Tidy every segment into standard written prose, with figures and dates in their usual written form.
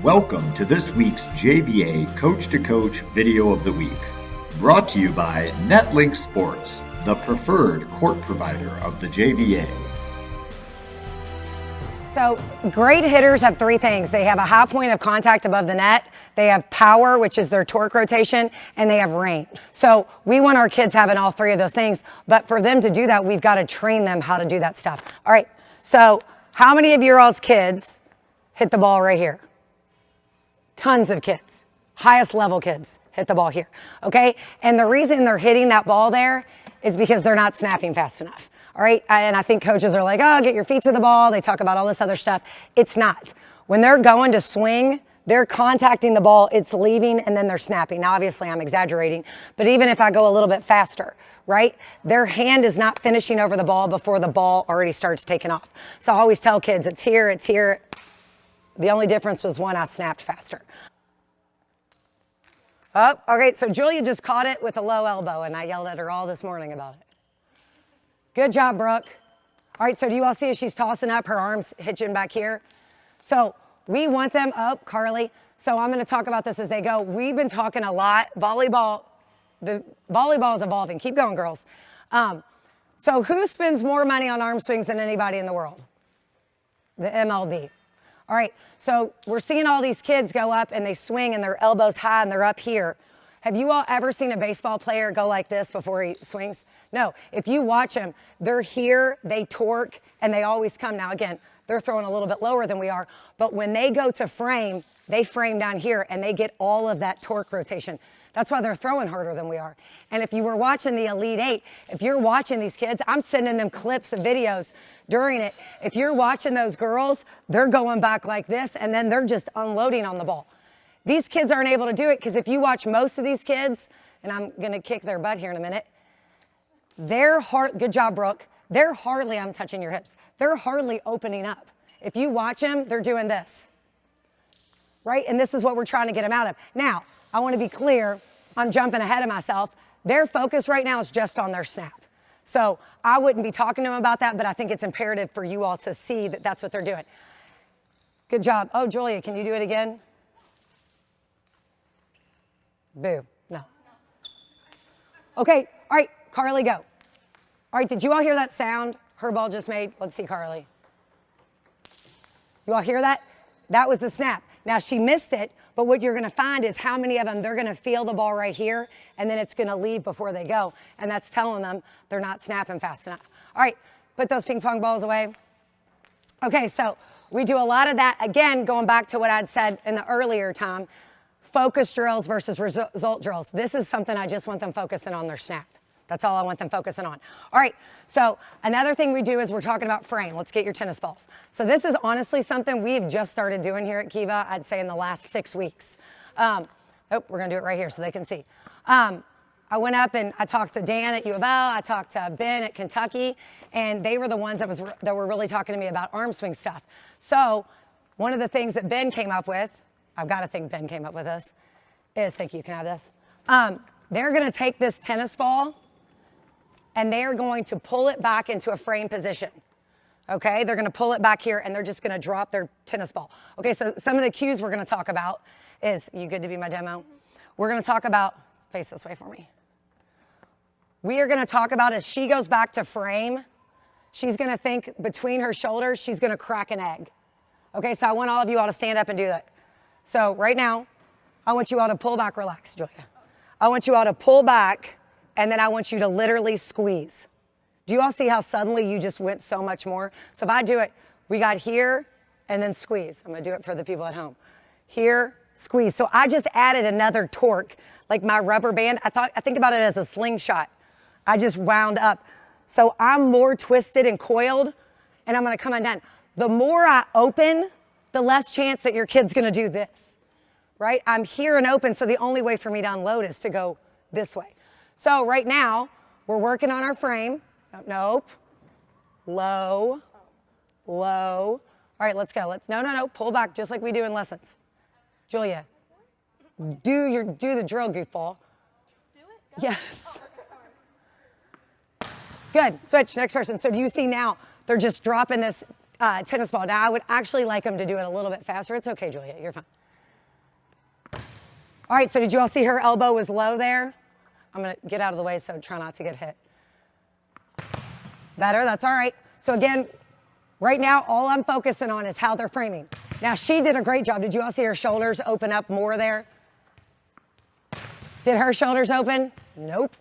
Welcome to this week's JVA Coach to Coach Video of the Week, brought to you by NetLink Sports, the preferred court provider of the JVA. So great hitters have three things. They have a high point of contact above the net, they have power, which is their torque rotation, and they have range. So we want our kids having all three of those things, but for them to do that, we've got to train them how to do that stuff. All right, so how many of your all's kids hit the ball right here? Tons of kids, highest level kids hit the ball here, okay? And the reason they're hitting that ball there is because they're not snapping fast enough, all right? And I think coaches are like, oh, get your feet to the ball. They talk about all this other stuff. It's not. When they're going to swing, they're contacting the ball, it's leaving, and then they're snapping. Now, obviously, I'm exaggerating, but even if I go a little bit faster, right, their hand is not finishing over the ball before the ball already starts taking off. So I always tell kids, it's here, it's here. The only difference was when I snapped faster. Oh, okay, so Julia just caught it with a low elbow, and I yelled at her all this morning about it. Good job, Brooke. All right, so do you all see as she's tossing up, her arms hitching back here? So we want them up, Carly. So I'm going to talk about this as they go. We've been talking a lot. Volleyball is evolving. Keep going, girls. So who spends more money on arm swings than anybody in the world? The MLB. All right, so we're seeing all these kids go up and they swing and their elbows high and they're up here. Have you all ever seen a baseball player go like this before he swings? No, if you watch them, they're here, they torque, and they always come. Now again, they're throwing a little bit lower than we are, but when they go to frame, they frame down here and they get all of that torque rotation. That's why they're throwing harder than we are. And if you were watching the Elite Eight, if you're watching these kids, I'm sending them clips of videos during it. If you're watching those girls, they're going back like this, and then they're just unloading on the ball. These kids aren't able to do it because if you watch most of these kids, and I'm going to kick their butt here in a minute, good job, Brooke. I'm touching your hips. They're hardly opening up. If you watch them, they're doing this, right? And this is what we're trying to get them out of. Now, I want to be clear, I'm jumping ahead of myself. Their focus right now is just on their snap. So I wouldn't be talking to them about that, but I think it's imperative for you all to see that that's what they're doing. Good job. Oh, Julia, can you do it again? Boo, no. Okay, all right, Carly, go. All right, did you all hear that sound her ball just made? Let's see, Carly. You all hear that? That was the snap. Now, she missed it, but what you're going to find is how many of them, they're going to feel the ball right here, and then it's going to leave before they go, and that's telling them they're not snapping fast enough. All right, put those ping pong balls away. Okay, so we do a lot of that. Again, going back to what I'd said in the earlier time, focus drills versus result drills. This is something I just want them focusing on their snap. That's all I want them focusing on. All right, so another thing we do is we're talking about frame. Let's get your tennis balls. So this is honestly something we've just started doing here at KIVA, I'd say in the last 6 weeks. We're gonna do it right here so they can see. I went up and I talked to Dan at U of L, I talked to Ben at Kentucky, and they were the ones that were really talking to me about arm swing stuff. So one of the things that Ben came up with, I've got to think Ben came up with this, is, thank you, can I have this? They're gonna take this tennis ball and they are going to pull it back into a frame position, okay? They're gonna pull it back here and they're just gonna drop their tennis ball. Okay, so some of the cues we're gonna talk about is, you good to be my demo? We're gonna talk about, face this way for me. We are gonna talk about as she goes back to frame, she's gonna think between her shoulders, she's gonna crack an egg. Okay, so I want all of you all to stand up and do that. So right now, I want you all to pull back, relax, Julia. I want you all to pull back, and then I want you to literally squeeze. Do you all see how suddenly you just went so much more? So if I do it, we got here, and then squeeze. I'm gonna do it for the people at home. Here, squeeze. So I just added another torque, like my rubber band. I think about it as a slingshot. I just wound up. So I'm more twisted and coiled, and I'm gonna come undone. The more I open, the less chance that your kid's gonna do this, right? I'm here and open, so the only way for me to unload is to go this way. So right now, we're working on our frame. Nope. Low, low. All right, let's go. No, pull back just like we do in lessons. Julia, do the drill, goofball. Do it? Go. Yes. Good, switch, next person. So do you see now, they're just dropping this tennis ball. Now I would actually like them to do it a little bit faster. It's okay, Julia, you're fine. All right, so did you all see her elbow was low there? I'm gonna get out of the way so try not to get hit. Better, that's all right. So again, right now, all I'm focusing on is how they're framing. Now, she did a great job. Did you all see her shoulders open up more there? Did her shoulders open? Nope.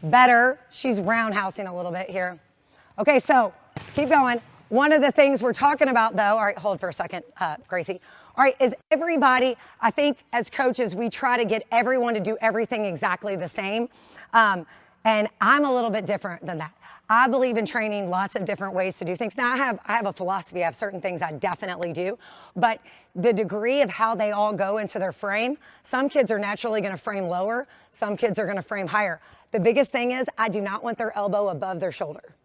Better. She's roundhousing a little bit here. Okay, so keep going. One of the things we're talking about, though, all right, hold for a second, Gracie. All right, is everybody, I think as coaches, we try to get everyone to do everything exactly the same. And I'm a little bit different than that. I believe in training lots of different ways to do things. Now, I have a philosophy. I have certain things I definitely do. But the degree of how they all go into their frame, some kids are naturally going to frame lower. Some kids are going to frame higher. The biggest thing is I do not want their elbow above their shoulder.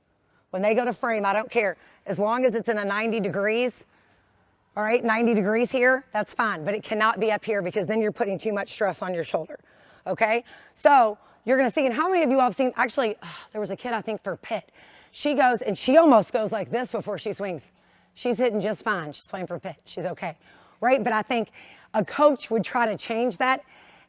When they go to frame, I don't care. As long as it's in a 90 degrees, all right, 90 degrees here, that's fine. But it cannot be up here because then you're putting too much stress on your shoulder, okay? So you're going to see, and how many of you have seen, actually, there was a kid, I think, for Pitt. She goes, and she almost goes like this before she swings. She's hitting just fine. She's playing for Pitt. She's okay, right? But I think a coach would try to change that,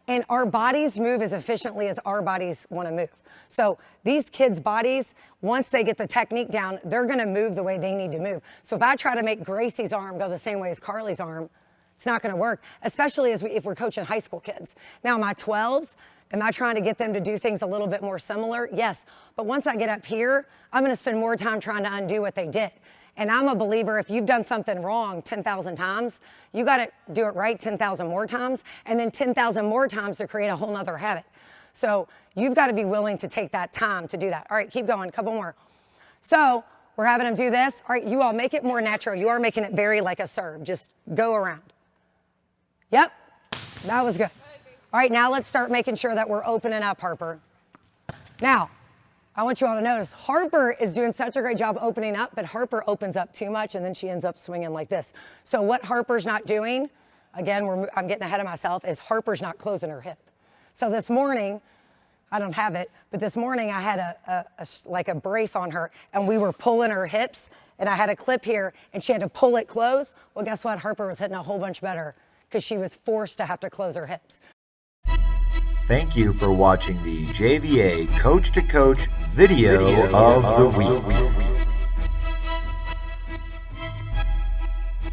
and our bodies move as efficiently as our bodies want to move. So these kids' bodies, once they get the technique down, they're going to move the way they need to move. So if I try to make Gracie's arm go the same way as Carly's arm, it's not going to work, especially if we're coaching high school kids. Now, my 12s, am I trying to get them to do things a little bit more similar? Yes. But once I get up here, I'm going to spend more time trying to undo what they did. And I'm a believer, if you've done something wrong 10,000 times, you got to do it right 10,000 more times, and then 10,000 more times to create a whole nother habit. So you've got to be willing to take that time to do that. All right, keep going, a couple more. So we're having them do this. All right, you all make it more natural. You are making it very like a serve. Just go around. Yep, that was good. All right, now let's start making sure that we're opening up, Harper. Now, I want you all to notice, Harper is doing such a great job opening up, but Harper opens up too much, and then she ends up swinging like this. So what Harper's not doing, again, I'm getting ahead of myself, is Harper's not closing her hip. So this morning, I don't have it, but this morning I had like a brace on her, and we were pulling her hips, and I had a clip here, and she had to pull it close. Well, guess what? Harper was hitting a whole bunch better because she was forced to have to close her hips. Thank you for watching the JVA Coach to Coach video of the week.